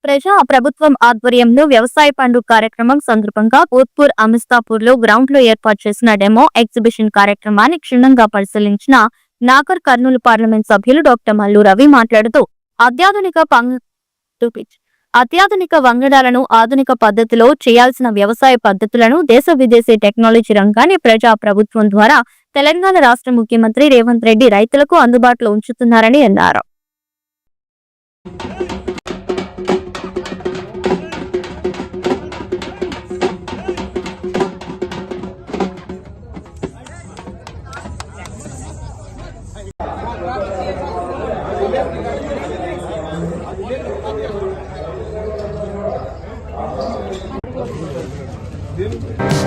ప్రజా ప్రభుత్వం ఆధ్వర్యంలో వ్యవసాయ పండుగ కార్యక్రమం సందర్భంగా భూత్పూర్ అమిస్తాపూర్ లో గ్రౌండ్ లో ఏర్పాటు చేసిన డెమో ఎగ్జిబిషన్ కార్యక్రమాన్ని క్షుణ్ణంగా పరిశీలించిన నాగర్ కర్నూలు పార్లమెంట్ సభ్యులు డాక్టర్ మల్లు రవి మాట్లాడుతూ అత్యాధునిక వంగడాలను ఆధునిక పద్ధతిలో చేయాల్సిన వ్యవసాయ పద్ధతులను దేశ విదేశీ టెక్నాలజీ రంగాన్ని ప్రజా ప్రభుత్వం ద్వారా తెలంగాణ రాష్ట్ర ముఖ్యమంత్రి రేవంత్ రెడ్డి రైతులకు అందుబాటులో ఉంచుతున్నారని అన్నారు. Didn't